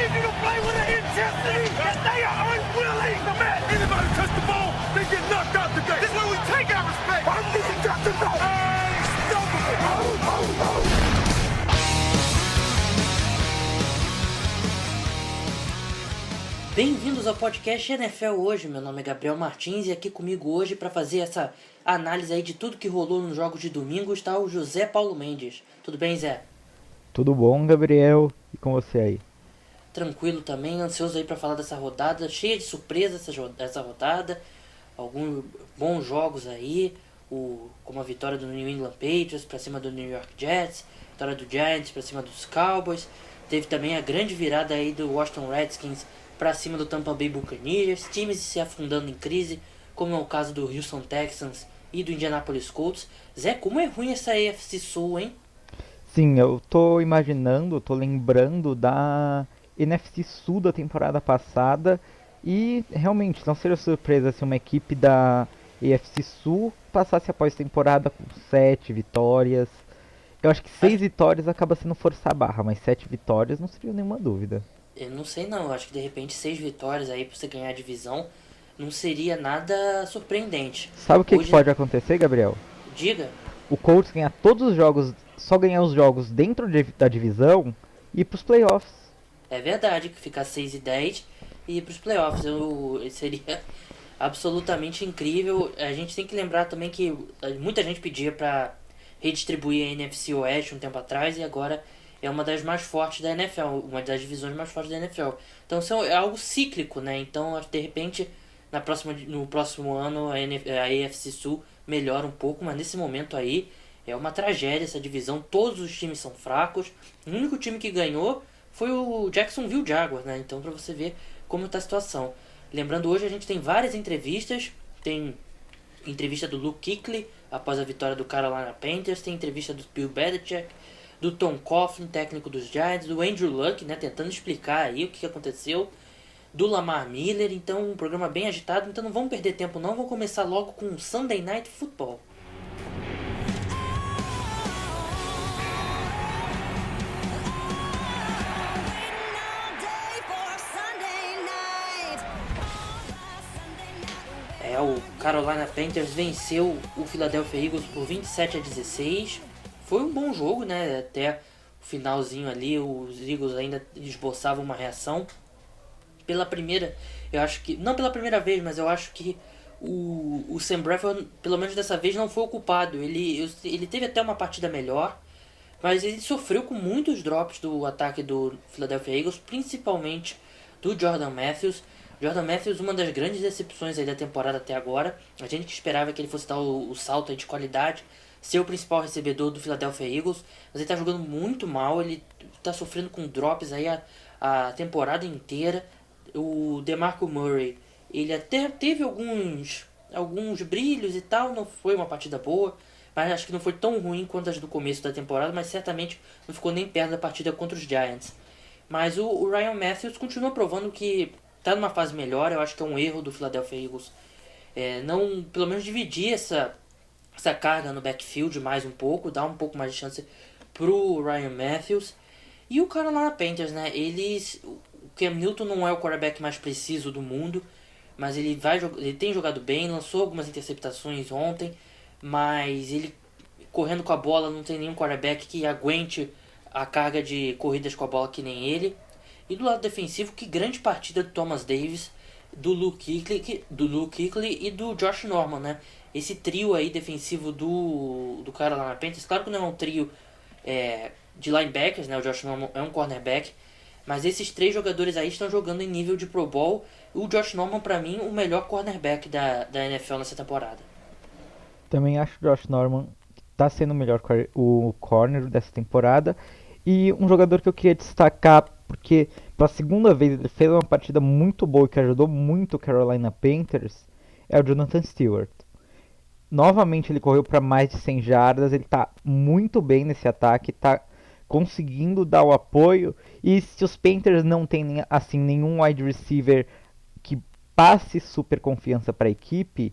easy to play with an intensity that they are unwilling to match. Anybody touch the ball, they get knocked out today. This is where we take our respect. I'm being got to go. Unstoppable. Bem-vindos ao podcast NFL Hoje, meu nome é Gabriel Martins e aqui comigo hoje para fazer essa análise aí de tudo que rolou nos jogos de domingo está o José Paulo Mendes. Tudo bem, Zé? Tudo bom, Gabriel? E com você aí? Tranquilo também, ansioso aí para falar dessa rodada, cheia de surpresas essa rodada, alguns bons jogos aí, como a vitória do New England Patriots para cima do New York Jets, vitória do Giants para cima dos Cowboys, teve também a grande virada aí do Washington Redskins para cima do Tampa Bay Buccaneers, times se afundando em crise, como é o caso do Houston Texans e do Indianapolis Colts. Zé, como é ruim essa AFC Sul, hein? Sim, eu tô lembrando da NFC Sul da temporada passada e realmente não seria surpresa se uma equipe da AFC Sul passasse após temporada com 7 vitórias. Eu acho que 6 vitórias acaba sendo forçar a barra, mas 7 vitórias não seria nenhuma dúvida. Eu não sei não, eu acho que de repente 6 vitórias aí pra você ganhar a divisão não seria nada surpreendente. Sabe o que pode acontecer, Gabriel? Diga. O Colts ganhar todos os jogos, só ganhar os jogos dentro da divisão e ir pros playoffs. É verdade, que ficar 6-10 e ir pros playoffs seria absolutamente incrível. A gente tem que lembrar também que muita gente pedia pra redistribuir a NFC Oeste um tempo atrás e agora é uma das mais fortes da NFL, uma das divisões mais fortes da NFL. Então isso é algo cíclico, né? Então, de repente, no próximo ano a AFC Sul melhora um pouco, mas nesse momento aí é uma tragédia essa divisão. Todos os times são fracos. O único time que ganhou foi o Jacksonville Jaguars, né? Então, para você ver como está a situação. Lembrando, hoje a gente tem várias entrevistas. Tem entrevista do Luke Kuechly após a vitória do Carolina Panthers. Tem entrevista do Bill Belichick, do Tom Coughlin, técnico dos Giants, do Andrew Luck, né, tentando explicar aí o que aconteceu, do Lamar Miller. Então, um programa bem agitado, então não vamos perder tempo não, vamos começar logo com o Sunday Night Football. O Carolina Panthers venceu o Philadelphia Eagles por 27-16. Foi um bom jogo, né? Até o finalzinho ali, os Eagles ainda esboçavam uma reação. Pela primeira, eu acho que... Não pela primeira vez, mas eu acho que o Sam Bradford, pelo menos dessa vez, não foi o culpado. Ele teve até uma partida melhor, mas ele sofreu com muitos drops do ataque do Philadelphia Eagles, principalmente do Jordan Matthews. Jordan Matthews, uma das grandes decepções aí da temporada até agora. A gente que esperava que ele fosse dar o salto aí de qualidade, ser o principal recebedor do Philadelphia Eagles, mas ele tá jogando muito mal, ele tá sofrendo com drops aí a temporada inteira. O DeMarco Murray, ele até teve alguns brilhos e tal, não foi uma partida boa, mas acho que não foi tão ruim quanto as do começo da temporada, mas certamente não ficou nem perto da partida contra os Giants. Mas o Ryan Matthews continua provando que tá numa fase melhor. Eu acho que é um erro do Philadelphia Eagles não, pelo menos, dividir essa carga no backfield mais um pouco, dar um pouco mais de chance pro Ryan Matthews. E o Carolina Panthers, né? O Cam Newton não é o quarterback mais preciso do mundo, mas ele tem jogado bem, lançou algumas interceptações ontem, mas ele correndo com a bola, não tem nenhum quarterback que aguente a carga de corridas com a bola que nem ele. E do lado defensivo, que grande partida do Thomas Davis, do Luke Kuechly e do Josh Norman, né? Esse trio aí defensivo do Carolina Panthers, claro que não é um trio de linebackers, né? O Josh Norman é um cornerback, mas esses três jogadores aí estão jogando em nível de Pro Bowl. O Josh Norman, pra mim, o melhor cornerback da NFL nessa temporada. Também acho que o Josh Norman tá sendo o corner dessa temporada. E um jogador que eu queria destacar, porque pela segunda vez ele fez uma partida muito boa e que ajudou muito o Carolina Panthers, é o Jonathan Stewart. Novamente ele correu para mais de 100 jardas, ele tá muito bem nesse ataque, tá conseguindo dar o apoio. E se os Panthers não têm assim nenhum wide receiver que passe super confiança para a equipe,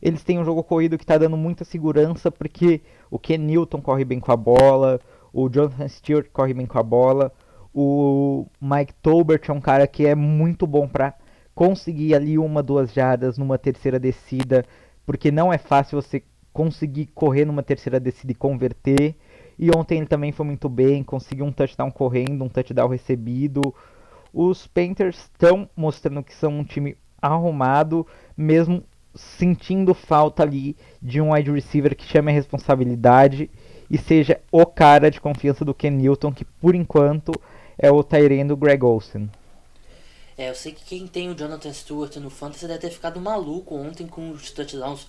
eles têm um jogo corrido que tá dando muita segurança, porque o Ken Newton corre bem com a bola, o Jonathan Stewart corre bem com a bola, O Mike Tolbert é um cara que é muito bom para conseguir ali 1, 2 jardas numa terceira descida, porque não é fácil você conseguir correr numa terceira descida e converter. E ontem ele também foi muito bem, conseguiu um touchdown correndo, um touchdown recebido. Os Panthers estão mostrando que são um time arrumado, mesmo sentindo falta ali de um wide receiver que chame a responsabilidade e seja o cara de confiança do Ken Newton, que por enquanto é o tight end do Greg Olsen. Eu sei que quem tem o Jonathan Stewart no Fantasy deve ter ficado maluco ontem com os touchdowns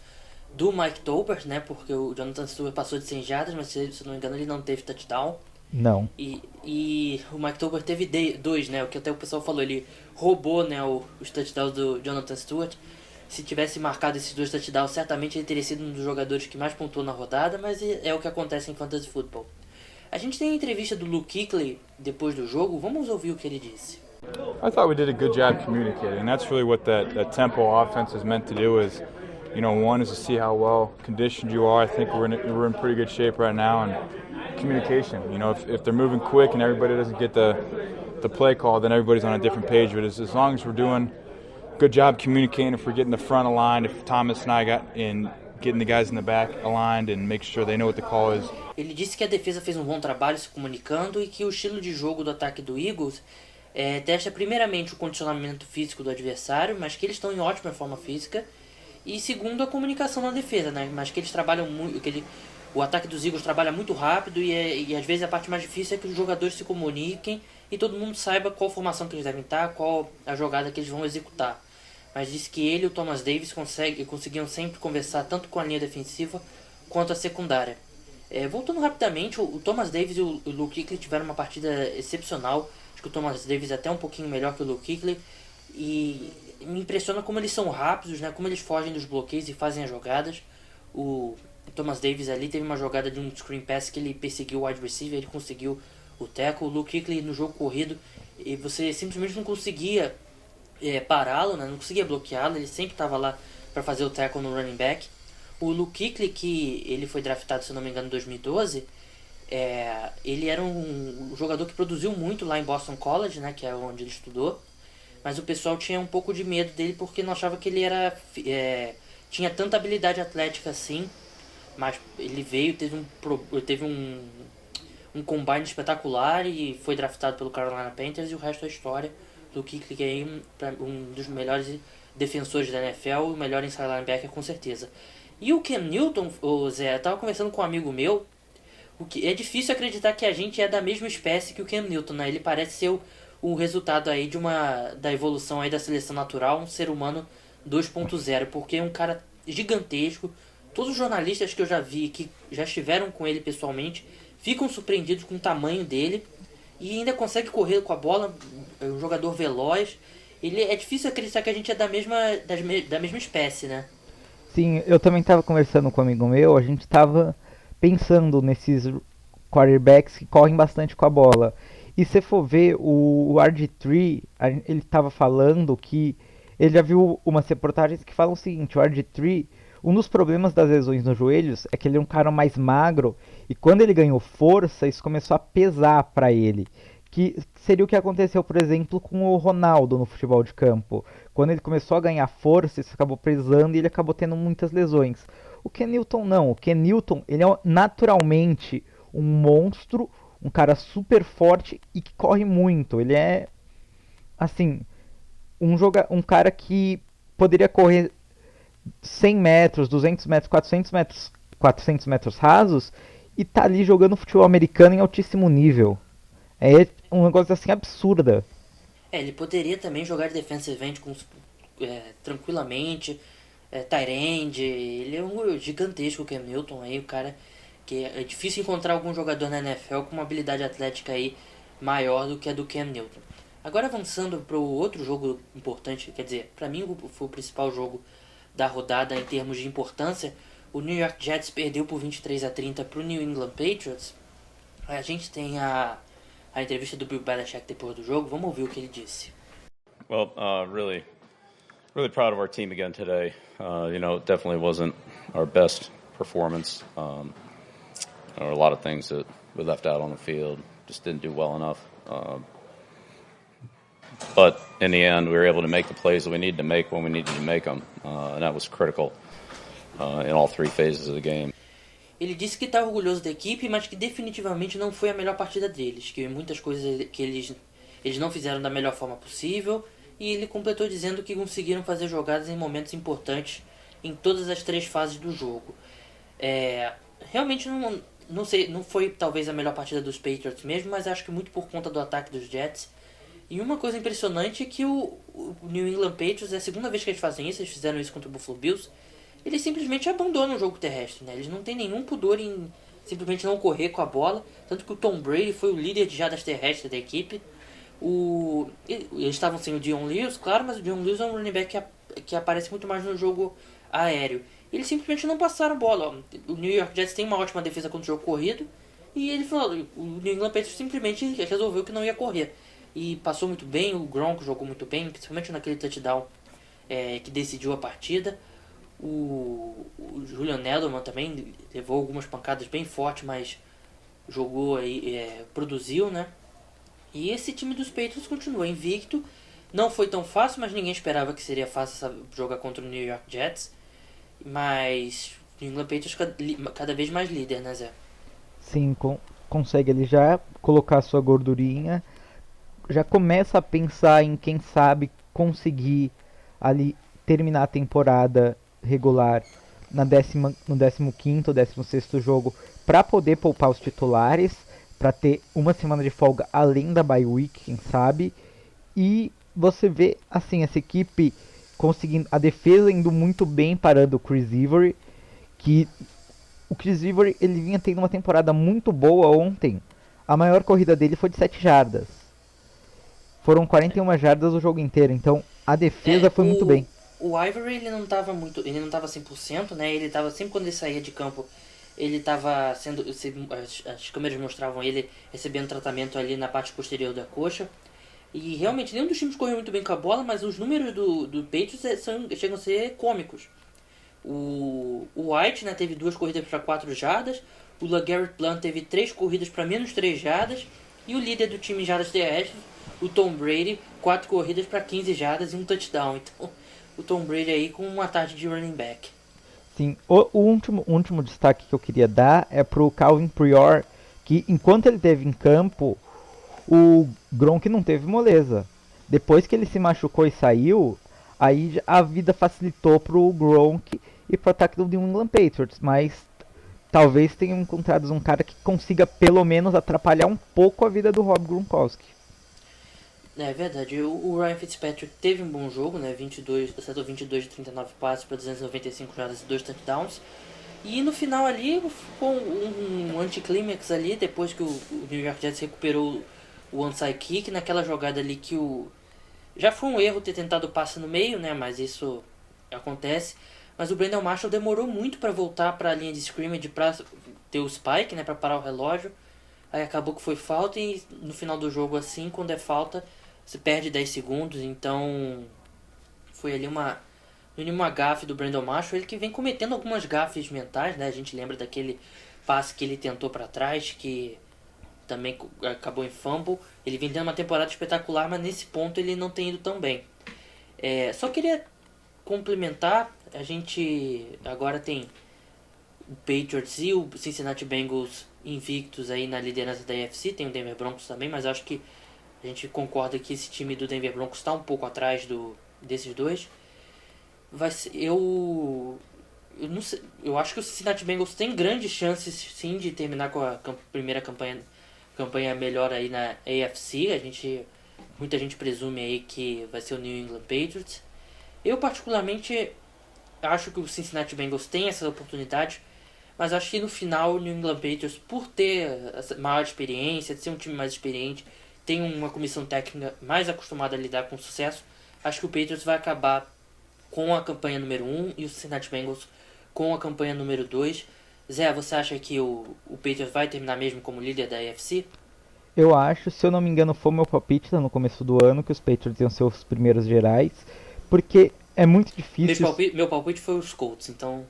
do Mike Tolbert, né? Porque o Jonathan Stewart passou de 100 jardas, mas se não me engano ele não teve touchdown. Não. E o Mike Tolbert teve 2, né? O que até o pessoal falou, ele roubou, né, os touchdowns do Jonathan Stewart. Se tivesse marcado esses 2 touchdowns, certamente ele teria sido um dos jogadores que mais pontuou na rodada, mas é o que acontece em Fantasy Football. A gente tem a entrevista do Luke Kuechly depois do jogo, vamos ouvir o que ele disse. I thought we did a good job communicating, and that's really what that tempo offense is meant to do is, one is to see how well conditioned you are. I think we're in pretty good shape right now, and communication. If they're moving quick and everybody doesn't get the play call, then everybody's on a different page. But as long as we're doing a good job communicating, if we're getting the front aligned, if Thomas and I getting the guys in the back aligned and make sure they know what the call is. Ele disse que a defesa fez um bom trabalho se comunicando e que o estilo de jogo do ataque do Eagles testa primeiramente o condicionamento físico do adversário, mas que eles estão em ótima forma física, e segundo, a comunicação na defesa, né? Mas que eles trabalham muito, o ataque dos Eagles trabalha muito rápido e às vezes a parte mais difícil é que os jogadores se comuniquem e todo mundo saiba qual formação que eles devem estar, qual a jogada que eles vão executar. Mas disse que ele e o Thomas Davis conseguiam sempre conversar tanto com a linha defensiva quanto a secundária. Voltando rapidamente, o Thomas Davis e o Luke Kuechly tiveram uma partida excepcional. Acho que o Thomas Davis é até um pouquinho melhor que o Luke Kuechly. E me impressiona como eles são rápidos, né? Como eles fogem dos bloqueios e fazem as jogadas. O Thomas Davis ali teve uma jogada de um screen pass que ele perseguiu o wide receiver, ele conseguiu o tackle. O Luke Kuechly no jogo corrido, e você simplesmente não conseguia pará-lo, né? Não conseguia bloqueá-lo, ele sempre estava lá para fazer o tackle no running back. O Luke Kuechly, que ele foi draftado, se não me engano, em 2012, ele era um jogador que produziu muito lá em Boston College, né, que é onde ele estudou, mas o pessoal tinha um pouco de medo dele porque não achava que ele tinha tanta habilidade atlética assim, mas ele veio, teve um combine espetacular e foi draftado pelo Carolina Panthers, e o resto é história. Luke Kuechly é um dos melhores defensores da NFL, o melhor inside linebacker com certeza. E o Cam Newton, Zé, eu tava conversando com um amigo meu, é difícil acreditar que a gente é da mesma espécie que o Cam Newton, né? Ele parece ser o resultado aí da evolução aí da seleção natural, um ser humano 2.0, porque é um cara gigantesco. Todos os jornalistas que eu já vi, que já estiveram com ele pessoalmente, ficam surpreendidos com o tamanho dele e ainda consegue correr com a bola, é um jogador veloz. É difícil acreditar que a gente é da mesma espécie, né? Sim, eu também estava conversando com um amigo meu, a gente estava pensando nesses quarterbacks que correm bastante com a bola. E se for ver, o RG3, ele estava falando que ele já viu umas reportagens que falam o seguinte: o RG3, um dos problemas das lesões nos joelhos é que ele é um cara mais magro, e quando ele ganhou força, isso começou a pesar para ele. Que seria o que aconteceu, por exemplo, com o Ronaldo no futebol de campo. Quando ele começou a ganhar força, isso acabou pesando e ele acabou tendo muitas lesões. O Ken Newton não. O Ken Newton, ele é naturalmente um monstro, um cara super forte e que corre muito. Ele é, assim, um cara que poderia correr 100 metros, 200 metros, 400 metros rasos e tá ali jogando futebol americano em altíssimo nível. É um negócio assim absurda. Ele poderia também jogar de defensive end tranquilamente, tight end. Ele é um gigantesco, que é Milton aí, o cara que é difícil encontrar algum jogador na NFL com uma habilidade atlética aí maior do que a do Cam Newton. Agora avançando para o outro jogo importante, quer dizer, para mim foi o principal jogo da rodada em termos de importância. O New York Jets perdeu por 23-30 para o New England Patriots. A gente tem a entrevista do Bill Belichick depois do jogo. Vamos ouvir o que ele disse. Well, really proud of our team again today. It definitely wasn't our best performance. There were a lot of things that we left out on the field, just didn't do well enough. but in the end, we were able to make the plays that we needed to make when we needed to make them, and that was critical in all three phases of the game. Ele disse que está orgulhoso da equipe, mas que definitivamente não foi a melhor partida deles, que muitas coisas que eles não fizeram da melhor forma possível, e ele completou dizendo que conseguiram fazer jogadas em momentos importantes em todas as três fases do jogo. Realmente não sei, não foi talvez a melhor partida dos Patriots mesmo, mas acho que muito por conta do ataque dos Jets. E uma coisa impressionante é que o New England Patriots, é a segunda vez que eles fazem isso, eles fizeram isso contra o Buffalo Bills, eles simplesmente abandonam o jogo terrestre, né? Eles não têm nenhum pudor em simplesmente não correr com a bola, tanto que o Tom Brady foi o líder de jardas terrestres da equipe. Eles estavam sem o Dion Lewis, claro, mas o Dion Lewis é um running back que aparece muito mais no jogo aéreo. Eles simplesmente não passaram bola. O New York Jets tem uma ótima defesa contra o jogo corrido, e ele falou, o New England Patriots simplesmente resolveu que não ia correr. E passou muito bem, o Gronk jogou muito bem, principalmente naquele touchdown que decidiu a partida. O Julian Edelman também levou algumas pancadas bem fortes, mas jogou aí, produziu, né? E esse time dos Patriots continua invicto. Não foi tão fácil, mas ninguém esperava que seria fácil jogar contra o New York Jets. Mas o New England Patriots cada vez mais líder, né, Zé? Sim, consegue ele já colocar a sua gordurinha, já começa a pensar em quem sabe conseguir ali terminar a temporada regular no 15º, 16º jogo, para poder poupar os titulares, para ter uma semana de folga além da bye week, quem sabe. E você vê assim essa equipe conseguindo, a defesa indo muito bem parando o Chris Ivory, que o Chris Ivory ele vinha tendo uma temporada muito boa ontem. A maior corrida dele foi de 7 jardas. Foram 41 jardas o jogo inteiro, então a defesa foi muito bem. O Ivory ele não estava 100%, né? Ele estava sempre quando ele saía de campo, ele estava sendo, as câmeras mostravam ele recebendo tratamento ali na parte posterior da coxa. E realmente nenhum dos times correu muito bem com a bola, mas os números do Patriots chegam a ser cômicos. O White, né, teve 2 corridas para 4 jardas, o LeGarrette Blount teve 3 corridas para menos 3 jardas, e o líder do time em jardas terrestres, o Tom Brady, 4 corridas para 15 jardas e um touchdown. Então, o Tom Brady aí com uma tarde de running back. Sim, o último destaque que eu queria dar é pro Calvin Prior, que enquanto ele esteve em campo, o Gronk não teve moleza. Depois que ele se machucou e saiu, aí a vida facilitou pro Gronk e pro ataque do New England Patriots, mas talvez tenham encontrado um cara que consiga pelo menos atrapalhar um pouco a vida do Rob Gronkowski. É verdade, o Ryan Fitzpatrick teve um bom jogo, né? Acertou 22 de 39 passes para 295 jardas e 2 touchdowns. E no final ali, com um anticlímax ali, depois que o New York Jets recuperou o onside kick, naquela jogada ali que já foi um erro ter tentado o passe no meio, né? Mas isso acontece. Mas o Brandon Marshall demorou muito para voltar para a linha de scrimmage para ter o spike, né? Para parar o relógio. Aí acabou que foi falta e no final do jogo assim, quando é falta, você perde 10 segundos. Então foi ali uma gafe do Brandon Marshall, ele que vem cometendo algumas gafes mentais, né? A gente lembra daquele passe que ele tentou para trás, que também acabou em fumble. Ele vem tendo uma temporada espetacular, mas nesse ponto ele não tem ido tão bem. Só queria complementar, a gente agora tem o Patriots e o Cincinnati Bengals invictos aí na liderança da AFC, tem o Denver Broncos também, mas acho que a gente concorda que esse time do Denver Broncos está um pouco atrás desses dois. Eu não sei, eu acho que o Cincinnati Bengals tem grandes chances sim de terminar com a primeira campanha melhor aí na AFC. Muita gente presume aí que vai ser o New England Patriots. Eu particularmente acho que o Cincinnati Bengals tem essa oportunidade, mas acho que no final o New England Patriots, por ter essa maior experiência, de ser um time mais experiente, tem uma comissão técnica mais acostumada a lidar com sucesso, acho que o Patriots vai acabar com a campanha número 1 e o Cincinnati Bengals com a campanha número 2. Zé, você acha que o Patriots vai terminar mesmo como líder da AFC? Eu acho, se eu não me engano, foi meu palpite no começo do ano, que os Patriots iam ser os primeiros gerais, porque é muito difícil... Meu palpite foi os Colts, então...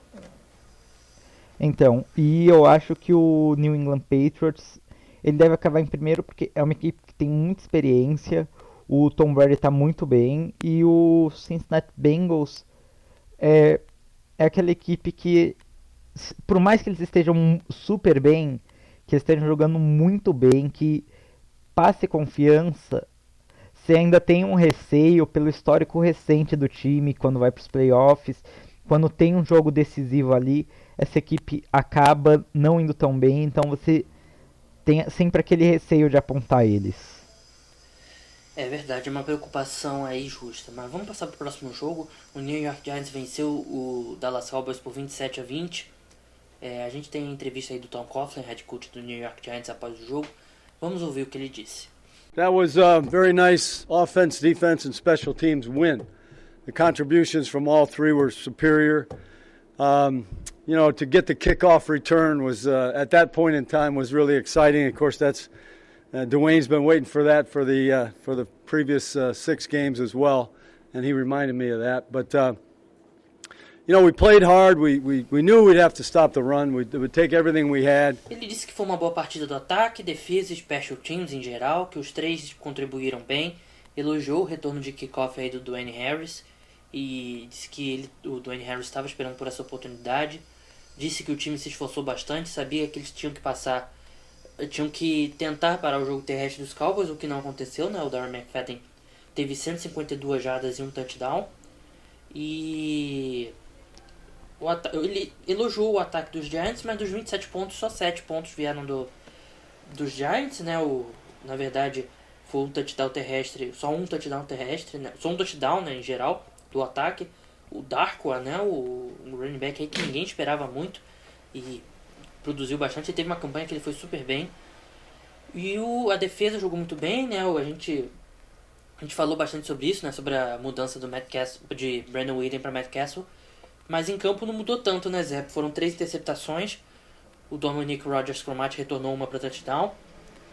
Então, e eu acho que o New England Patriots, ele deve acabar em primeiro porque é uma equipe que tem muita experiência. O Tom Brady tá muito bem e o Cincinnati Bengals é aquela equipe que, por mais que eles estejam super bem, que eles estejam jogando muito bem, que passe confiança, você ainda tem um receio pelo histórico recente do time quando vai para os playoffs, quando tem um jogo decisivo ali, essa equipe acaba não indo tão bem, então você tem sempre aquele receio de apontar eles. É verdade, é uma preocupação aí justa. Mas vamos passar para o próximo jogo. O New York Giants venceu o Dallas Cowboys por 27-20. A gente tem a entrevista aí do Tom Coughlin, head coach do New York Giants, após o jogo. Vamos ouvir o que ele disse. That was a very nice offense, defense, and special teams win. The contributions from all three were superior. To get the kickoff return was at that point in time was really exciting. Of course, that's Dwayne's been waiting for that for the previous 6 games as well, and he reminded me of that. But we played hard. We knew we'd have to stop the run. We would take everything we had. Ele disse que foi uma boa partida do ataque, defesa e special teams em geral, que os 3 contribuíram bem. Elogiou o retorno de kickoff aí do Dwayne Harris e disse que o Dwayne Harris estava esperando por essa oportunidade. Disse que o time se esforçou bastante, sabia que eles tinham que tentar parar o jogo terrestre dos Cowboys, o que não aconteceu, né? O Darren McFadden teve 152 jardas e um touchdown. E ele elogiou o ataque dos Giants, mas dos 27 pontos, só 7 pontos vieram dos Giants, né? Na verdade, foi um touchdown terrestre, só um touchdown terrestre, né? Só um touchdown, né, em geral, do ataque. O Darkwa, né, o running back aí que ninguém esperava muito e produziu bastante. Ele teve uma campanha que ele foi super bem. E a defesa jogou muito bem, né? A gente falou bastante sobre isso, né? Sobre a mudança do Matt Castle, de Brandon Whedon para Matt Castle. Mas em campo não mudou tanto, né, Zé? Foram 3 interceptações. O Dominic Rodgers-Cromartie retornou uma para touchdown.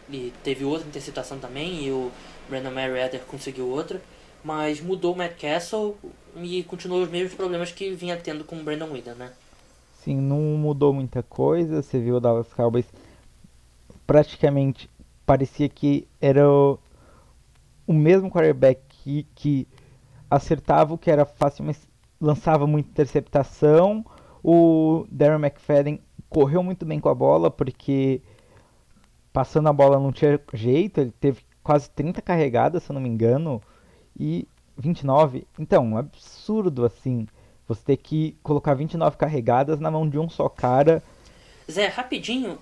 E teve outra interceptação também. E o Brandon Merriweather conseguiu outra. Mas mudou o Matt Castle e continuou os mesmos problemas que vinha tendo com o Brandon Whedon, né? Sim, não mudou muita coisa. Você viu o Dallas Cowboys praticamente parecia que era o mesmo quarterback que acertava o que era fácil, mas lançava muita interceptação. O Darren McFadden correu muito bem com a bola, porque passando a bola não tinha jeito. Ele teve quase 30 carregadas, se eu não me engano, e 29. Então, um absurdo assim, você ter que colocar 29 carregadas na mão de um só cara. Zé, rapidinho,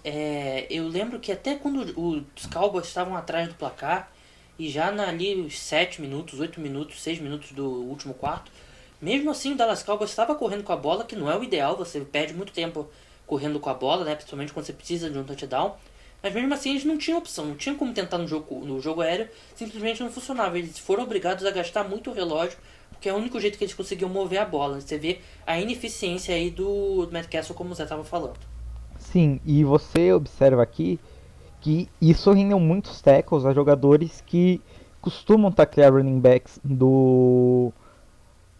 eu lembro que até quando os Cowboys estavam atrás do placar, e já ali os 7 minutos, 8 minutos, 6 minutos do último quarto, mesmo assim o Dallas Cowboys estava correndo com a bola, que não é o ideal, você perde muito tempo correndo com a bola, né, principalmente quando você precisa de um touchdown, mas mesmo assim eles não tinham opção, não tinham como tentar no jogo aéreo, simplesmente não funcionava, eles foram obrigados a gastar muito o relógio, porque é o único jeito que eles conseguiam mover a bola. Você vê a ineficiência aí do Matt Castle, como o Zé estava falando. Sim, e você observa aqui que isso rendeu muitos tackles a jogadores que costumam taclear running backs do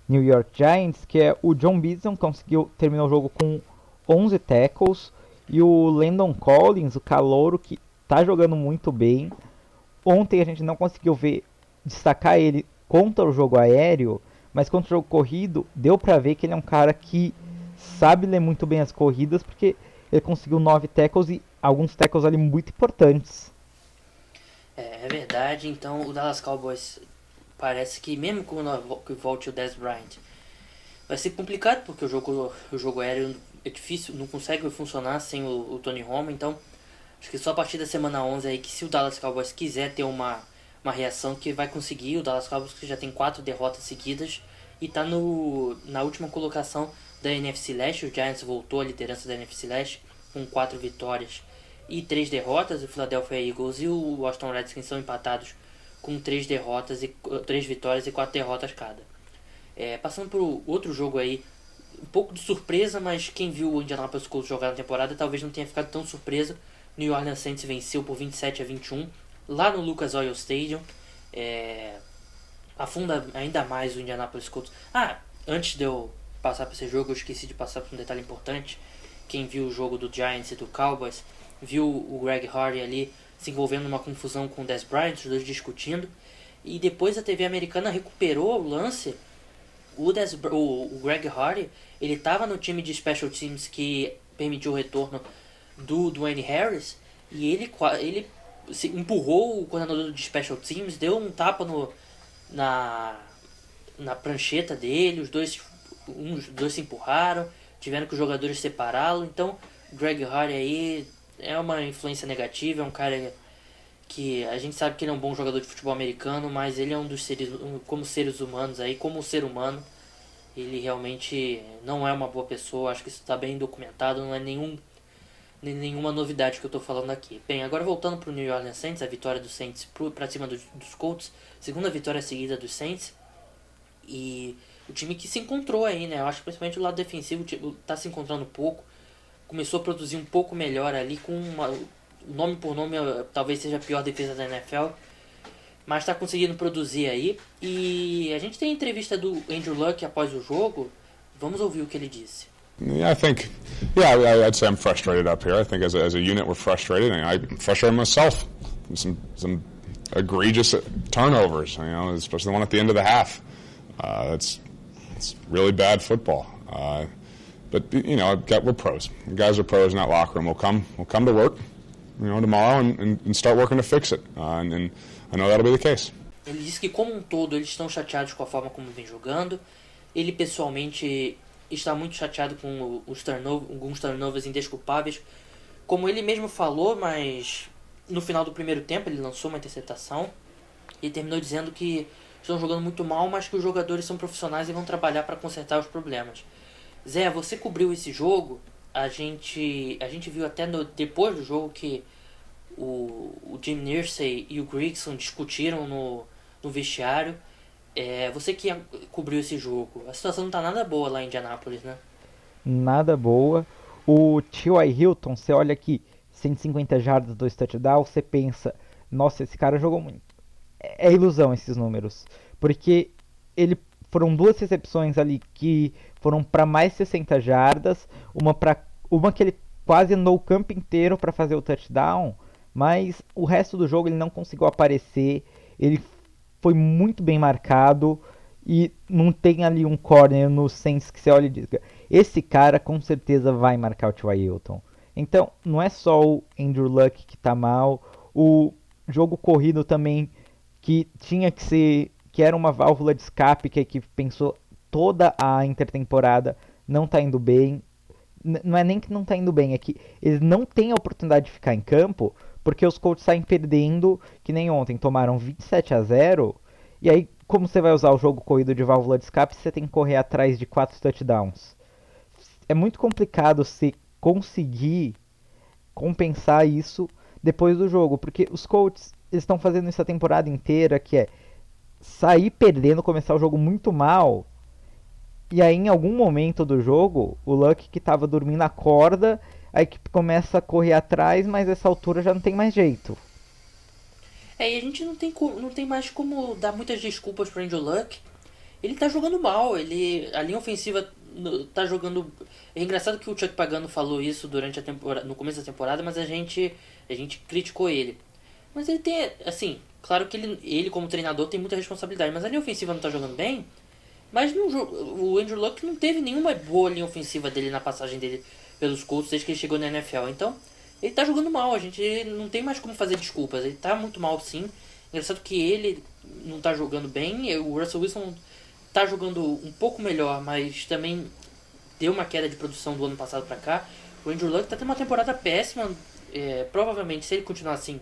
New York Giants, que é o John Beason, conseguiu terminar o jogo com 11 tackles, e o Landon Collins, o calouro, que tá jogando muito bem. Ontem a gente não conseguiu destacar ele contra o jogo aéreo, mas contra o jogo corrido, deu pra ver que ele é um cara que sabe ler muito bem as corridas, porque ele conseguiu 9 tackles e alguns tackles ali muito importantes. É verdade, então o Dallas Cowboys parece que mesmo que volte o Dez Bryant, vai ser complicado, porque o jogo aéreo é difícil, não consegue funcionar sem o Tony Romo, então acho que só a partir da semana 11 aí que, se o Dallas Cowboys quiser ter uma reação, que vai conseguir. O Dallas Cowboys, que já tem 4 derrotas seguidas e está na última colocação da NFC Leste. O Giants voltou à liderança da NFC Leste com 4 vitórias e 3 derrotas. O Philadelphia Eagles e o Washington Redskins são empatados com 3 vitórias e 4 derrotas cada. Passando para o outro jogo aí, um pouco de surpresa, mas quem viu o Indianapolis Colts jogar na temporada talvez não tenha ficado tão surpreso. New Orleans Saints venceu por 27-21 lá no Lucas Oil Stadium. Afunda ainda mais o Indianapolis Colts. Antes de eu passar para esse jogo, eu esqueci de passar por um detalhe importante. Quem viu o jogo do Giants e do Cowboys viu o Greg Hardy ali se envolvendo numa confusão com o Dez Bryant, os dois discutindo. e depois a TV americana recuperou o lance. O Greg Hardy, ele estava no time de Special Teams que permitiu o retorno do Dwayne Harris, e ele empurrou o coordenador de Special Teams, deu um tapa na prancheta dele, os dois se empurraram, tiveram que os jogadores separá-lo. Então Greg Hardy aí é uma influência negativa, é um cara que a gente sabe que ele é um bom jogador de futebol americano, mas ele é um dos seres, como seres humanos aí, como ser humano, ele realmente não é uma boa pessoa. Acho que isso está bem documentado, não é nenhuma novidade que eu estou falando aqui. Bem, agora voltando para o New Orleans Saints, a vitória dos Saints para cima dos Colts, segunda vitória seguida dos Saints, e o time que se encontrou aí, né? Eu acho que principalmente o lado defensivo está se encontrando um pouco, começou a produzir um pouco melhor ali, com nome por nome, talvez seja a pior defesa da NFL, mas está conseguindo produzir aí. E a gente tem a entrevista do Andrew Luck após o jogo, vamos ouvir o que ele disse. Yeah, I'd say I'm frustrated up here. I think as a unit we're frustrated, and I'm frustrated myself. Some egregious turnovers, especially the one at the end of the half. It's really bad football. But we're pros. The guys are pros in that locker room. We'll come to work, tomorrow and start working to fix it. And I know that'll be the case. Ele disse que como um todo eles estão chateados com a forma como vem jogando. Ele pessoalmente está muito chateado com alguns turnovers indesculpáveis, como ele mesmo falou, mas no final do primeiro tempo ele lançou uma interceptação e terminou dizendo que estão jogando muito mal, mas que os jogadores são profissionais e vão trabalhar para consertar os problemas. Zé, você cobriu esse jogo, a gente viu até depois do jogo que o Jim Irsay e o Grigson discutiram no vestiário. Você que cobriu esse jogo, a situação não tá nada boa lá em Indianápolis, né? Nada boa. O T.Y. Hilton, você olha aqui, 150 jardas, 2 touchdowns, você pensa, nossa, esse cara jogou muito. É ilusão esses números, porque foram 2 recepções ali que foram para mais 60 jardas, uma que ele quase andou o campo inteiro para fazer o touchdown, mas o resto do jogo ele não conseguiu aparecer, ele foi muito bem marcado e não tem ali um corner no Saints que você olha e diz, esse cara com certeza vai marcar o T.Y. Hilton. Então não é só o Andrew Luck que tá mal, o jogo corrido também, que tinha que ser, que era uma válvula de escape que a equipe pensou toda a intertemporada, não tá indo bem. Não é nem que não tá indo bem, é que eles não têm a oportunidade de ficar em campo, porque os Colts saem perdendo, que nem ontem, tomaram 27-0, e aí como você vai usar o jogo corrido de válvula de escape, você tem que correr atrás de 4 touchdowns. É muito complicado você conseguir compensar isso depois do jogo, porque os Colts estão fazendo isso a temporada inteira, que é sair perdendo, começar o jogo muito mal, e aí em algum momento do jogo, o Luck que estava dormindo acorda, a equipe começa a correr atrás, mas essa altura já não tem mais jeito. E a gente não tem mais como dar muitas desculpas pro Andrew Luck. Ele tá jogando mal, a linha ofensiva tá jogando... É engraçado que o Chuck Pagano falou isso durante a temporada, no começo da temporada, mas a gente criticou ele. Mas ele tem, assim, claro que ele como treinador tem muita responsabilidade, mas a linha ofensiva não tá jogando bem. Mas o Andrew Luck não teve nenhuma boa linha ofensiva dele na passagem dele pelos Colts desde que ele chegou na NFL. Então, ele tá jogando mal, a gente não tem mais como fazer desculpas. Ele tá muito mal, sim. Engraçado que ele não tá jogando bem. O Russell Wilson tá jogando um pouco melhor, mas também deu uma queda de produção do ano passado pra cá. O Andrew Luck tá tendo uma temporada péssima. Provavelmente, se ele continuar assim,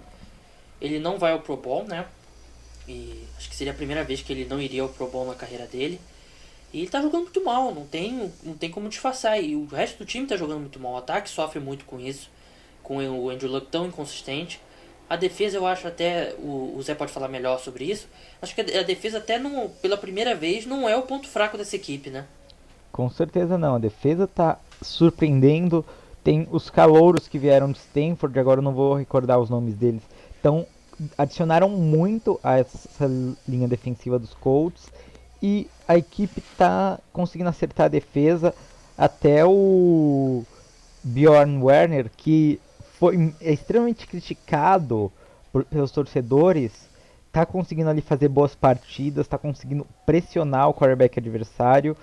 ele não vai ao Pro Bowl, né? E acho que seria a primeira vez que ele não iria ao Pro Bowl na carreira dele. E ele tá jogando muito mal, não tem como disfarçar. E o resto do time tá jogando muito mal. O ataque sofre muito com isso, com o Andrew Luck tão inconsistente. A defesa, eu acho até, o Zé pode falar melhor sobre isso, acho que a defesa até pela primeira vez não é o ponto fraco dessa equipe, né? Com certeza não, a defesa tá surpreendendo. Tem os calouros que vieram de Stanford, agora eu não vou recordar os nomes deles, então adicionaram muito a essa linha defensiva dos Colts. E a equipe tá conseguindo acertar a defesa. Até o Bjorn Werner, que é extremamente criticado pelos torcedores, tá conseguindo ali fazer boas partidas, tá conseguindo pressionar o quarterback adversário.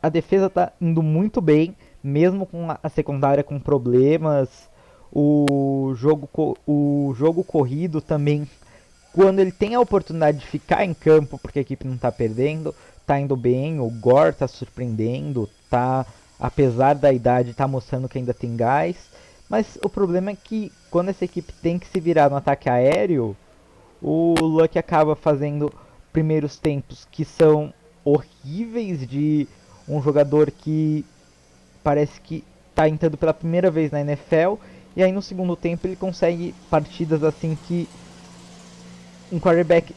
A defesa tá indo muito bem, mesmo com a secundária com problemas. O jogo corrido também, quando ele tem a oportunidade de ficar em campo, porque a equipe não tá perdendo, tá indo bem. O Gore tá surpreendendo, apesar da idade, tá mostrando que ainda tem gás. Mas o problema é que quando essa equipe tem que se virar no ataque aéreo, o Luck acaba fazendo primeiros tempos que são horríveis, de um jogador que parece que tá entrando pela primeira vez na NFL, e aí no segundo tempo ele consegue partidas assim que quarterback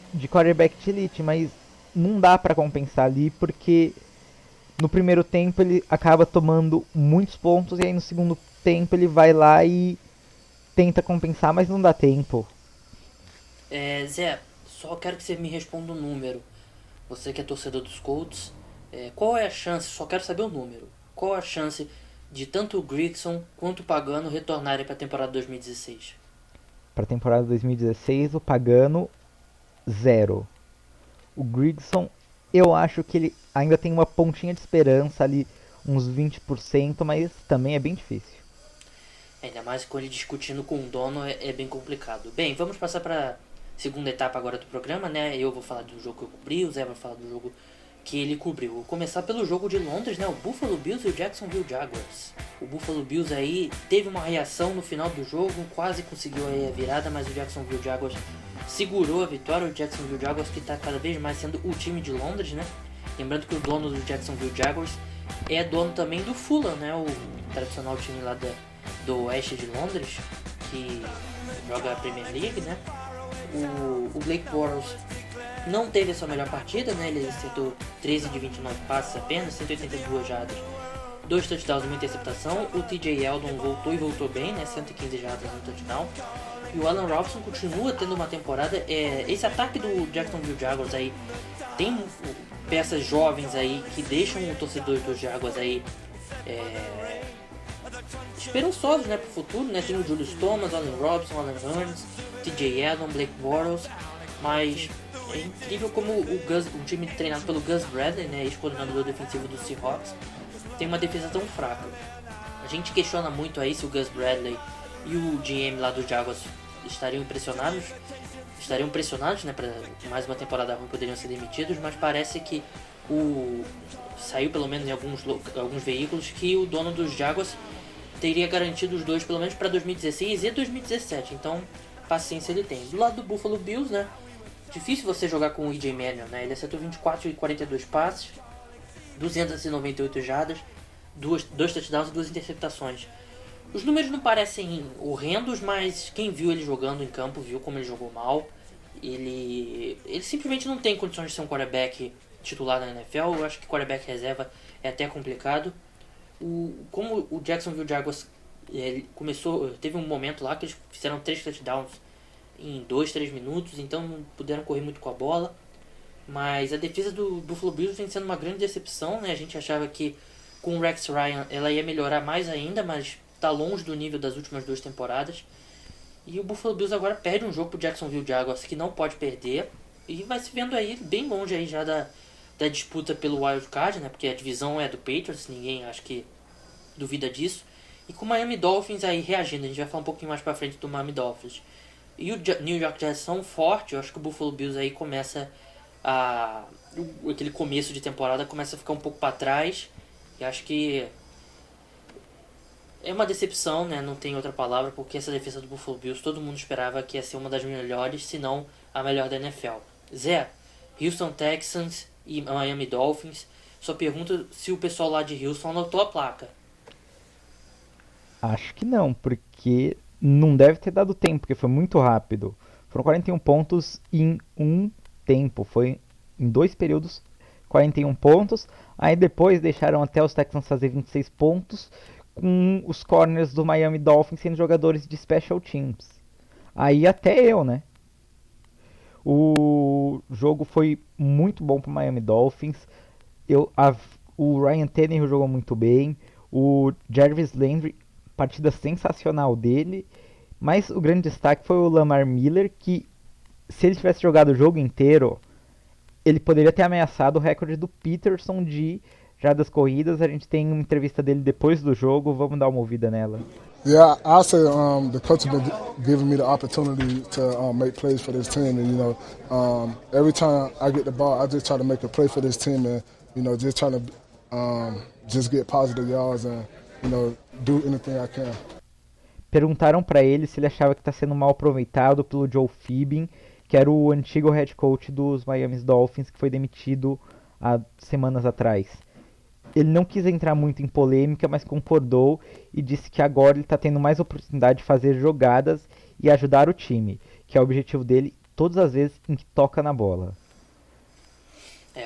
de elite, mas não dá pra compensar ali, porque no primeiro tempo ele acaba tomando muitos pontos, e aí no segundo tempo ele vai lá e tenta compensar, mas não dá tempo. Zé, só quero que você me responda um número. Você que é torcedor dos Colts, qual é a chance, só quero saber o número, qual é a chance de tanto o Grigson quanto o Pagano retornarem para a temporada 2016? Para a temporada 2016, o Pagano, 0. O Grigson, eu acho que ele ainda tem uma pontinha de esperança ali, uns 20%, mas também é bem difícil. Ainda mais com ele discutindo com o dono, é bem complicado. Bem, vamos passar para segunda etapa agora do programa, né? Eu vou falar do jogo que eu cobri, o Zé vai falar do jogo que ele cobriu. Vou começar pelo jogo de Londres, né? O Buffalo Bills e o Jacksonville Jaguars. O Buffalo Bills aí teve uma reação no final do jogo, quase conseguiu aí a virada, mas o Jacksonville Jaguars segurou a vitória. O Jacksonville Jaguars que está cada vez mais sendo o time de Londres, né? Lembrando que o dono do Jacksonville Jaguars é dono também do Fulham, né? O tradicional time lá do oeste de Londres, que joga a Premier League, né? O Blake Bortles não teve a sua melhor partida, né? Ele acertou 13 de 29 passes apenas, 182 jardas, 2 touchdowns e uma interceptação. O TJ Yeldon voltou bem, né? 115 jardas e um touchdown. E o Allen Robinson continua tendo uma temporada. Esse ataque do Jacksonville Jaguars aí tem peças jovens aí que deixam o torcedor dos Jaguars aí esperançosos, né, pro futuro, né? Tem o Julius Thomas, Allen Robinson, Alan Hurns, TJ Yeldon, Blake Bortles, mas é incrível como o time treinado pelo Gus Bradley, né, ex-coordenador defensivo do Seahawks, tem uma defesa tão fraca. A gente questiona muito aí se o Gus Bradley e o GM lá do Jaguars estariam pressionados, né, para mais uma temporada ruim, poderiam ser demitidos, mas parece que saiu pelo menos em alguns veículos que o dono dos Jaguars teria garantido os dois pelo menos para 2016 e 2017, então paciência ele tem. Do lado do Buffalo Bills, né, difícil você jogar com o E.J. Manuel, né, ele acertou 24 e 42 passes, 298 jardas, 2 touchdowns e 2 interceptações. Os números não parecem horrendos, mas quem viu ele jogando em campo viu como ele jogou mal. Ele simplesmente não tem condições de ser um quarterback titular na NFL. Eu acho que quarterback reserva é até complicado. Como o Jacksonville Jaguars teve um momento lá que eles fizeram 3 touchdowns em 2-3 minutos, então não puderam correr muito com a bola. Mas a defesa do Buffalo Bills vem sendo uma grande decepção, né? A gente achava que com o Rex Ryan ela ia melhorar mais ainda, mas está longe do nível das últimas 2 temporadas. E o Buffalo Bills agora perde um jogo pro Jacksonville Jaguars que não pode perder, e vai se vendo aí bem longe aí já da disputa pelo Wild Card, né? Porque a divisão é do Patriots, ninguém acho que duvida disso. E com o Miami Dolphins aí reagindo, a gente vai falar um pouquinho mais pra frente do Miami Dolphins. E o New York Jets são fortes, eu acho que o Buffalo Bills aí começa aquele começo de temporada começa a ficar um pouco para trás. E acho que é uma decepção, né? Não tem outra palavra, porque essa defesa do Buffalo Bills todo mundo esperava que ia ser uma das melhores, se não a melhor da NFL. Zé, Houston Texans e Miami Dolphins, só pergunta se o pessoal lá de Houston anotou a placa. Acho que não, porque não deve ter dado tempo, porque foi muito rápido. Foram 41 pontos em um tempo, foi em 2 períodos 41 pontos. Aí depois deixaram até os Texans fazer 26 pontos, com os corners do Miami Dolphins sendo jogadores de special teams. Aí até eu, né? O jogo foi muito bom para o Miami Dolphins. O Ryan Tannehill jogou muito bem. O Jarvis Landry, partida sensacional dele. Mas o grande destaque foi o Lamar Miller, que se ele tivesse jogado o jogo inteiro, ele poderia ter ameaçado o recorde do Peterson de jardas corridas. A gente tem uma entrevista dele depois do jogo, vamos dar uma ouvida nela. Yeah, I say the coach has been giving me the opportunity to make plays for this team, and every time I get the ball, I just try to make a play for this team, and just try to just get positive yards and do anything I can. Perguntaram para ele se ele achava que está sendo mal aproveitado pelo Joe Phibin, que era o antigo head coach dos Miami Dolphins, que foi demitido há semanas atrás. Ele não quis entrar muito em polêmica, mas concordou e disse que agora ele está tendo mais oportunidade de fazer jogadas e ajudar o time, que é o objetivo dele todas as vezes em que toca na bola.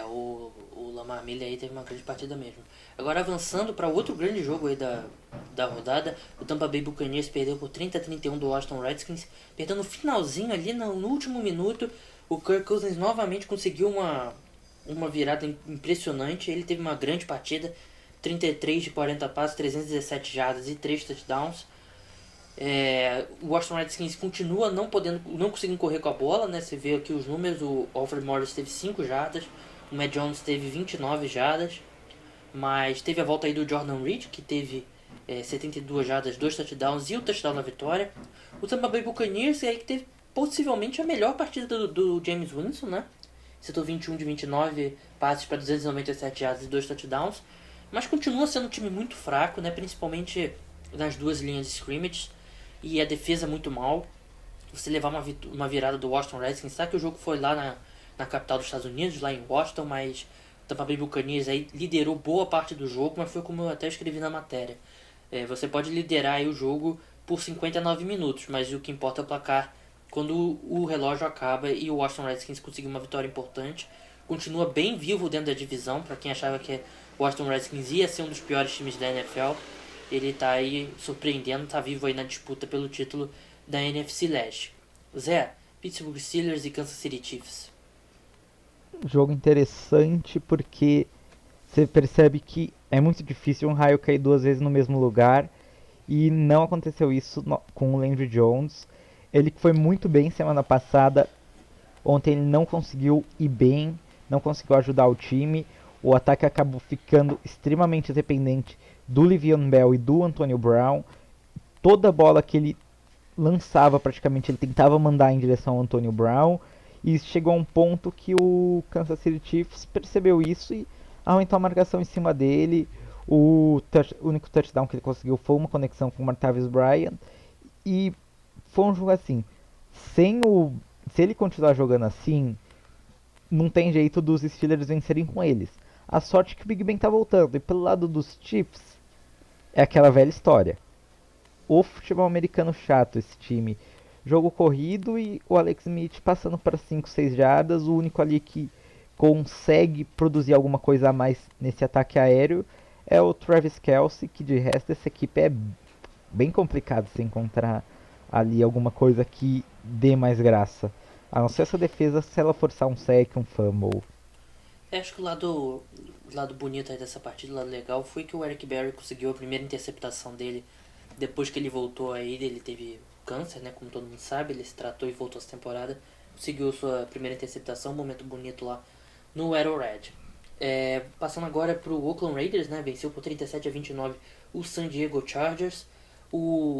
O Lamar Miller aí teve uma grande partida mesmo. Agora avançando para outro grande jogo aí da rodada, o Tampa Bay Buccaneers perdeu por 30-31 do Washington Redskins, perdendo no finalzinho ali no último minuto. O Kirk Cousins novamente conseguiu uma virada impressionante. Ele teve uma grande partida, 33 de 40 passes, 317 jardas e 3 touchdowns. O Washington Redskins continua não conseguindo correr com a bola, né? Você vê aqui os números, o Alfred Morris teve 5 jardas, o Matt Jones teve 29 jardas, mas teve a volta aí do Jordan Reed, que teve 72 jardas, 2 touchdowns e o touchdown da vitória. O Tampa Bay Buccaneers aí que teve possivelmente a melhor partida do James Winston, né? Setor 21 de 29 passes para 297 jardas e 2 touchdowns, mas continua sendo um time muito fraco, né? Principalmente nas duas linhas de scrimmage, e a defesa muito mal. Você levar uma virada do Washington Redskins, sabe que o jogo foi lá na capital dos Estados Unidos, lá em Washington, mas o Tampa Bay Buccaneers aí liderou boa parte do jogo, mas foi como eu até escrevi na matéria. Você pode liderar aí o jogo por 59 minutos, mas o que importa é o placar quando o relógio acaba, e o Washington Redskins conseguiu uma vitória importante. Continua bem vivo dentro da divisão, para quem achava que o Washington Redskins ia ser um dos piores times da NFL. Ele tá aí surpreendendo, tá vivo aí na disputa pelo título da NFC Leste. Zé, Pittsburgh Steelers e Kansas City Chiefs. Jogo interessante porque você percebe que é muito difícil um raio cair 2 vezes no mesmo lugar, e não aconteceu isso com o Landry Jones. Ele foi muito bem semana passada, ontem ele não conseguiu ir bem, não conseguiu ajudar o time. O ataque acabou ficando extremamente dependente do Le'Veon Bell e do Antonio Brown. Toda bola que ele lançava, praticamente, ele tentava mandar em direção ao Antonio Brown. E chegou a um ponto que o Kansas City Chiefs percebeu isso e aumentou a marcação em cima dele. O único touchdown que ele conseguiu foi uma conexão com o Martavis Bryant. E foi um jogo assim, se ele continuar jogando assim, não tem jeito dos Steelers vencerem com eles. A sorte é que o Big Ben tá voltando. E pelo lado dos Chiefs, é aquela velha história. O futebol americano chato, esse time. Jogo corrido e o Alex Smith passando para 5, 6 jardas. O único ali que consegue produzir alguma coisa a mais nesse ataque aéreo é o Travis Kelce, que de resto essa equipe é bem complicado se encontrar ali alguma coisa que dê mais graça. A não ser essa defesa, se ela forçar um sack, um fumble. Acho que o lado bonito aí dessa partida, o lado legal, foi que o Eric Berry conseguiu a primeira interceptação dele depois que ele voltou aí. Ele teve câncer, né, como todo mundo sabe, ele se tratou e voltou essa temporada. Conseguiu sua primeira interceptação, um momento bonito lá no Arrowhead. Passando agora para o Oakland Raiders, né, venceu por 37-29 o San Diego Chargers.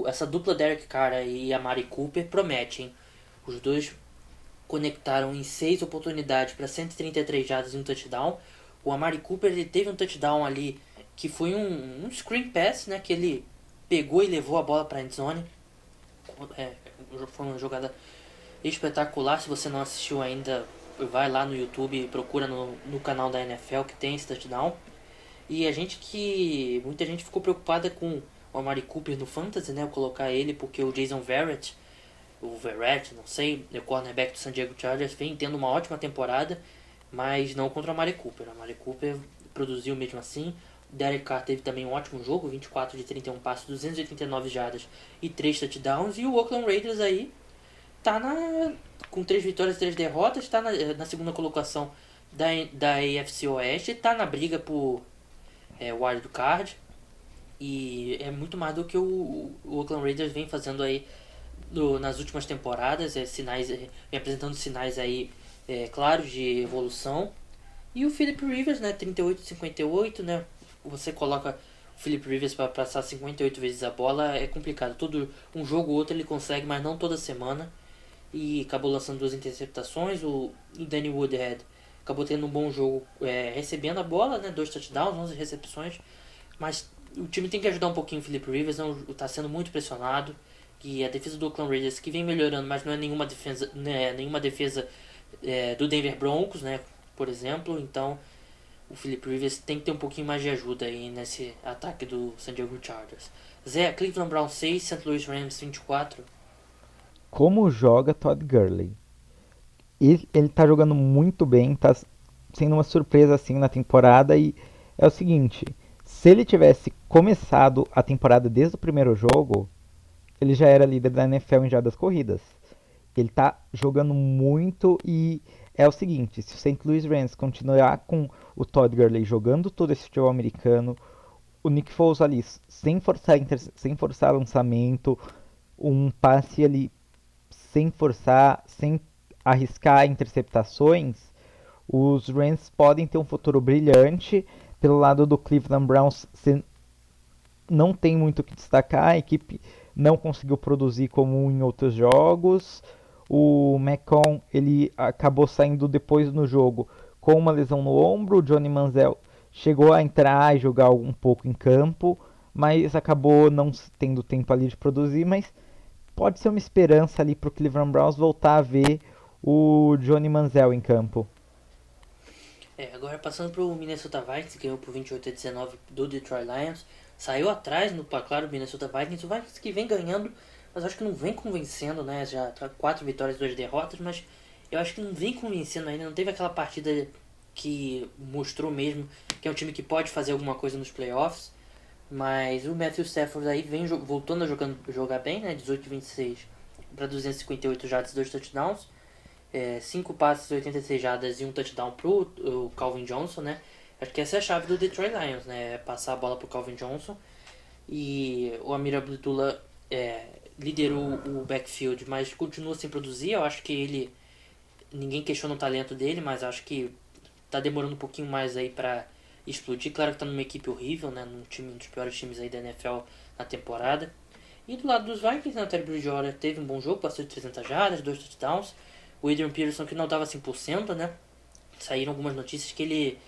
Essa dupla Derek Carr e Amari Cooper promete, hein? Os dois conectaram em 6 oportunidades para 133 jardas e um touchdown. O Amari Cooper, ele teve um touchdown ali que foi um screen pass, né, que ele pegou e levou a bola para a endzone. Foi uma jogada espetacular. Se você não assistiu ainda, vai lá no YouTube e procura no canal da NFL que tem esse touchdown. E muita gente ficou preocupada com o Amari Cooper no Fantasy, né, eu colocar ele porque o Jason Verrett, não sei, o cornerback do San Diego Chargers, vem tendo uma ótima temporada, mas não contra o Amari Cooper. O Amari Cooper produziu mesmo assim. O Derek Carr teve também um ótimo jogo, 24 de 31 passes, 289 jardas e 3 touchdowns. E o Oakland Raiders aí tá com 3 vitórias e 3 derrotas, está na segunda colocação da AFC Oeste, está na briga por wild card. E é muito mais do que o Oakland Raiders vem fazendo aí nas últimas temporadas, vem apresentando sinais aí claros de evolução. E o Philip Rivers, né, 38-58, né, você coloca o Philip Rivers para passar 58 vezes a bola, é complicado. Um jogo ou outro ele consegue, mas não toda semana. E acabou lançando 2 interceptações. O Danny Woodhead acabou tendo um bom jogo recebendo a bola, né, 2 touchdowns, 11 recepções. Mas o time tem que ajudar um pouquinho o Philip Rivers, está sendo muito pressionado. E a defesa do Oakland Raiders, que vem melhorando, mas não é nenhuma defesa do Denver Broncos, né, por exemplo. Então o Philip Rivers tem que ter um pouquinho mais de ajuda aí nesse ataque do San Diego Chargers. Zé, Cleveland Browns 6, St. Louis Rams 24. Como joga Todd Gurley? Ele tá jogando muito bem, tá sendo uma surpresa assim na temporada. E é o seguinte, se ele tivesse começado a temporada desde o primeiro jogo, ele já era líder da NFL em jardas corridas. Ele tá jogando muito e é o seguinte, se o St. Louis Rams continuar com o Todd Gurley jogando todo esse futebol americano, o Nick Foles ali sem forçar lançamento, um passe ali sem forçar, sem arriscar interceptações, os Rams podem ter um futuro brilhante. Pelo lado do Cleveland Browns, não tem muito o que destacar, a equipe não conseguiu produzir como em outros jogos. O McCown, ele acabou saindo depois no jogo com uma lesão no ombro. O Johnny Manziel chegou a entrar e jogar um pouco em campo, mas acabou não tendo tempo ali de produzir. Mas pode ser uma esperança ali para o Cleveland Browns voltar a ver o Johnny Manziel em campo. Agora passando para o Minnesota Vikings, que ganhou por 28-19 do Detroit Lions. Saiu atrás no placar do Minnesota Vikings. O Vikings que vem ganhando, mas acho que não vem convencendo, né? Já tá 4 vitórias e 2 derrotas, mas eu acho que não vem convencendo ainda. Não teve aquela partida que mostrou mesmo que é um time que pode fazer alguma coisa nos playoffs. Mas o Matthew Stafford aí vem voltando a jogar bem, né? 18-26 para 258 jardas e 2 touchdowns. 5 passes, 86 jardas e 1 touchdown pro o Calvin Johnson, né? Acho que essa é a chave do Detroit Lions, né? Passar a bola pro Calvin Johnson. E o Amir Abdullah liderou o backfield, mas continua sem produzir. Eu acho que ninguém questiona o talento dele, mas acho que tá demorando um pouquinho mais aí pra explodir. Claro que tá numa equipe horrível, né? Um dos piores times aí da NFL na temporada. E do lado dos Vikings, né? O Terry Bridgewater teve um bom jogo, passou de 300 jardas, 2 touchdowns. O Adrian Peterson, que não tava 100%, né? Saíram algumas notícias que ele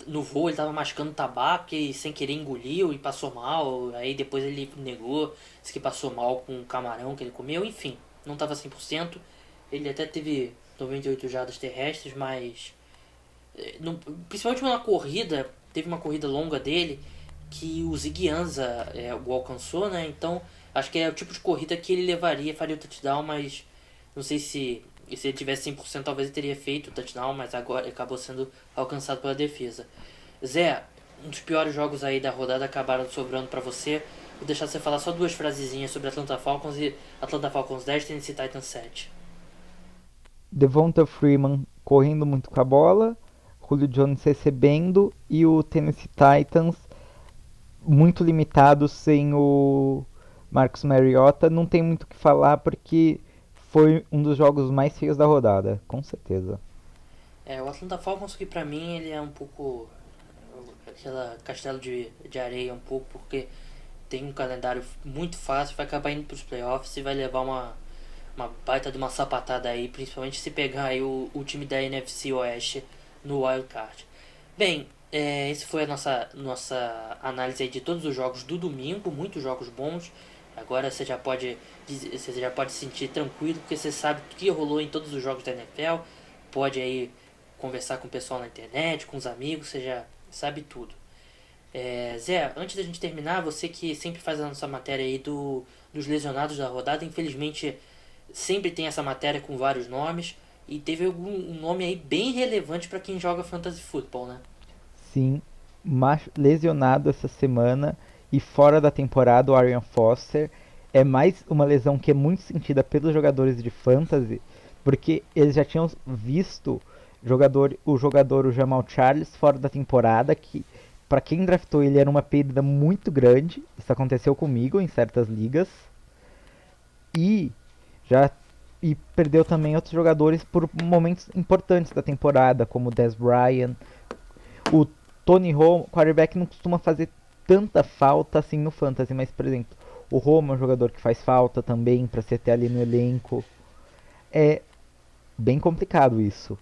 no voo ele tava mascando tabaco e sem querer engoliu e passou mal. Aí depois ele negou, disse que passou mal com o camarão que ele comeu. Enfim, não tava 100%. Ele até teve 98 jardas terrestres, mas principalmente na corrida, teve uma corrida longa dele que o Ziggy Ansah o alcançou, né? Então acho que é o tipo de corrida que ele faria o touchdown, mas não sei se ele tivesse 100% talvez ele teria feito o touchdown, mas agora acabou sendo alcançado pela defesa. Zé, um dos piores jogos aí da rodada acabaram sobrando para você. Vou deixar você falar só 2 frasezinhas sobre Atlanta Falcons e Atlanta Falcons 10, Tennessee Titans 7. Devonta Freeman correndo muito com a bola, Julio Jones recebendo e o Tennessee Titans muito limitado sem o Marcus Mariota. Não tem muito o que falar porque foi um dos jogos mais feios da rodada, com certeza. O Atlanta Falcons, que pra mim ele é um pouco aquela castelo de areia um pouco, porque tem um calendário muito fácil, vai acabar indo pros playoffs e vai levar uma baita de uma sapatada aí, principalmente se pegar aí o time da NFC Oeste no Wild Card. Bem, esse foi a nossa análise aí de todos os jogos do domingo, muitos jogos bons. Agora você já pode se sentir tranquilo, porque você sabe o que rolou em todos os jogos da NFL. Pode aí conversar com o pessoal na internet, com os amigos, você já sabe tudo. Zé, antes da gente terminar, você que sempre faz a nossa matéria aí dos lesionados da rodada, infelizmente sempre tem essa matéria com vários nomes, e teve um nome aí bem relevante para quem joga Fantasy Football, né? Sim, lesionado essa semana e fora da temporada, o Arian Foster. É mais uma lesão que é muito sentida pelos jogadores de Fantasy, porque eles já tinham visto o jogador Jamal Charles fora da temporada, que para quem draftou ele era uma perda muito grande. Isso aconteceu comigo em certas ligas. E e perdeu também outros jogadores por momentos importantes da temporada, como o Dez Bryant. O Tony Romo, quarterback, não costuma fazer tanta falta assim no fantasy, mas, por exemplo, o Romo é um jogador que faz falta também para se ter ali no elenco. É bem complicado isso.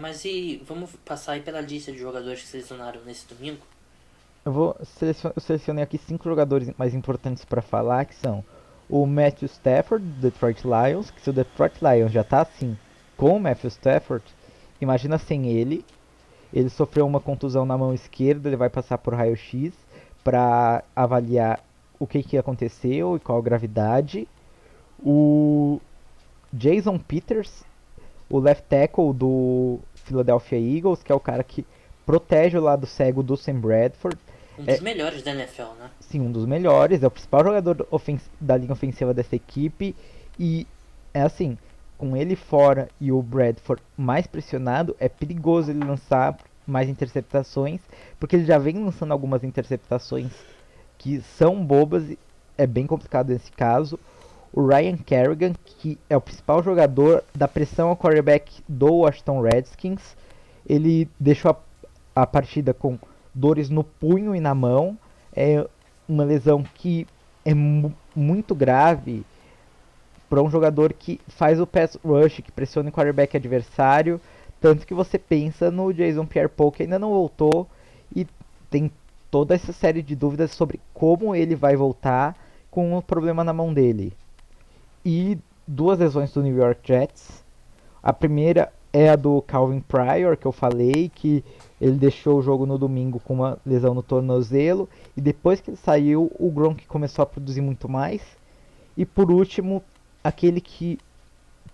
Mas e vamos passar aí pela lista de jogadores que selecionaram nesse domingo? Eu selecionei aqui 5 jogadores mais importantes para falar, que são o Matthew Stafford, do Detroit Lions, que se o Detroit Lions já tá assim com o Matthew Stafford, imagina sem ele. Ele sofreu uma contusão na mão esquerda, ele vai passar por raio-x para avaliar o que aconteceu e qual a gravidade. O Jason Peters, o left tackle do Philadelphia Eagles, que é o cara que protege o lado cego do Sam Bradford. Um dos melhores da NFL, né? Sim, um dos melhores, é o principal jogador da linha ofensiva dessa equipe. E é assim, com ele fora e o Bradford mais pressionado, é perigoso ele lançar mais interceptações, porque ele já vem lançando algumas interceptações que são bobas, é bem complicado nesse caso. O Ryan Kerrigan, que é o principal jogador da pressão ao quarterback do Washington Redskins, ele deixou a partida com dores no punho e na mão. É uma lesão que é muito grave para um jogador que faz o pass rush, que pressiona o quarterback adversário. Tanto que você pensa no Jason Pierre-Paul, que ainda não voltou, e tem toda essa série de dúvidas sobre como ele vai voltar com o problema na mão dele. E 2 lesões do New York Jets. A primeira é a do Calvin Pryor, que eu falei, que ele deixou o jogo no domingo com uma lesão no tornozelo. E depois que ele saiu, o Gronk começou a produzir muito mais. E por último, aquele que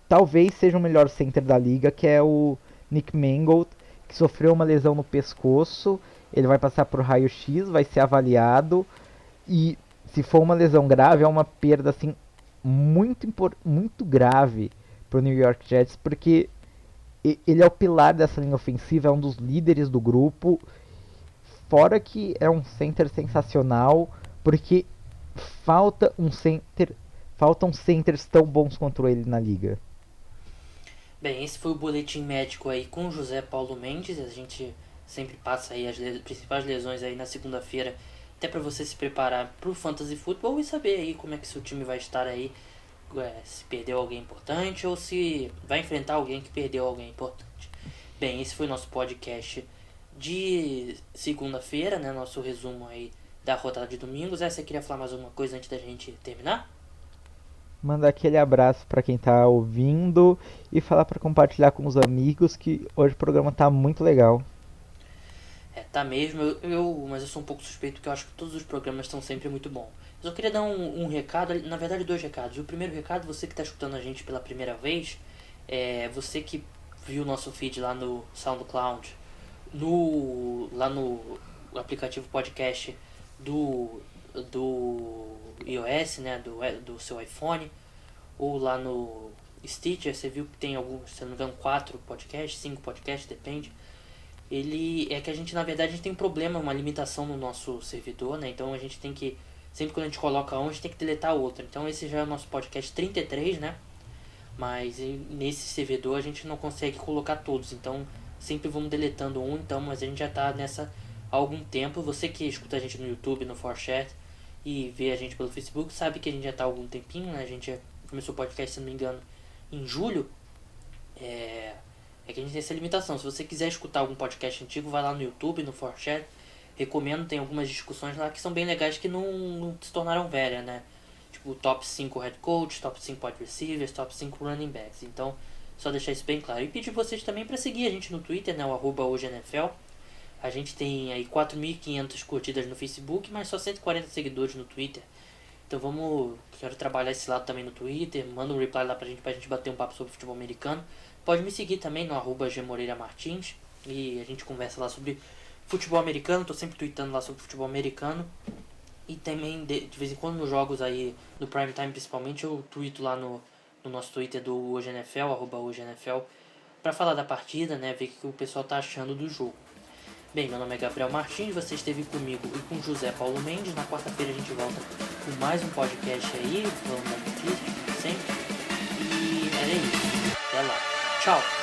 talvez seja o melhor center da liga, que é o Nick Mangold, que sofreu uma lesão no pescoço. Ele vai passar por raio-x, vai ser avaliado. E se for uma lesão grave, é uma perda assim muito grave para o New York Jets, porque ele é o pilar dessa linha ofensiva, é um dos líderes do grupo, fora que é um center sensacional, porque faltam centers tão bons quanto ele na liga. Bem, esse foi o boletim médico aí com José Paulo Mendes. A gente sempre passa aí as principais lesões aí na segunda-feira, até para você se preparar para o Fantasy Football e saber aí como é que seu time vai estar aí, se perdeu alguém importante ou se vai enfrentar alguém que perdeu alguém importante. Bem, esse foi o nosso podcast de segunda-feira, né? Nosso resumo aí da rodada de domingos. Você queria falar mais alguma coisa antes da gente terminar? Mandar aquele abraço para quem tá ouvindo e falar para compartilhar com os amigos que hoje o programa tá muito legal. Tá mesmo, mas eu sou um pouco suspeito porque eu acho que todos os programas estão sempre muito bons. Eu só queria dar um recado, na verdade 2 recados. O primeiro recado, você que está escutando a gente pela primeira vez, você que viu o nosso feed lá no SoundCloud, lá no aplicativo podcast do iOS, né, do seu iPhone, ou lá no Stitcher, você viu que tem alguns, se não me engano, 4 podcasts, 5 podcasts, depende. Ele é que a gente, na verdade, a gente tem um problema, uma limitação no nosso servidor, né? Então a gente tem que, sempre quando a gente coloca um, a gente tem que deletar outro. Então esse já é o nosso podcast 33, né? Mas nesse servidor a gente não consegue colocar todos, então sempre vamos deletando um, então, mas a gente já tá nessa há algum tempo. Você que escuta a gente no YouTube, no 4chat e vê a gente pelo Facebook, sabe que a gente já tá há algum tempinho, né? A gente já começou o podcast, se não me engano, em julho. É que a gente tem essa limitação. Se você quiser escutar algum podcast antigo, vai lá no YouTube, no 4chat. Recomendo, tem algumas discussões lá que são bem legais, que não se tornaram velhas, né? Tipo, top 5 head coach, top 5 wide receivers, top 5 running backs. Então, só deixar isso bem claro. E pedir vocês também para seguir a gente no Twitter, né? O @hojeNFL. A gente tem aí 4.500 curtidas no Facebook, mas só 140 seguidores no Twitter. Então quero trabalhar esse lado também no Twitter. Manda um reply lá pra gente bater um papo sobre futebol americano. Pode me seguir também no @gmoreiramartins e a gente conversa lá sobre futebol americano. Tô sempre tweetando lá sobre futebol americano. E também de vez em quando nos jogos aí do Prime Time principalmente, eu tweeto lá no nosso Twitter do hojeNFL, @hojeNFL, pra falar da partida, né, ver o que o pessoal tá achando do jogo. Bem, meu nome é Gabriel Martins, você esteve comigo e com José Paulo Mendes. Na quarta-feira a gente volta com mais um podcast aí, falando da notícia, sempre. E era isso. Até lá. Tchau!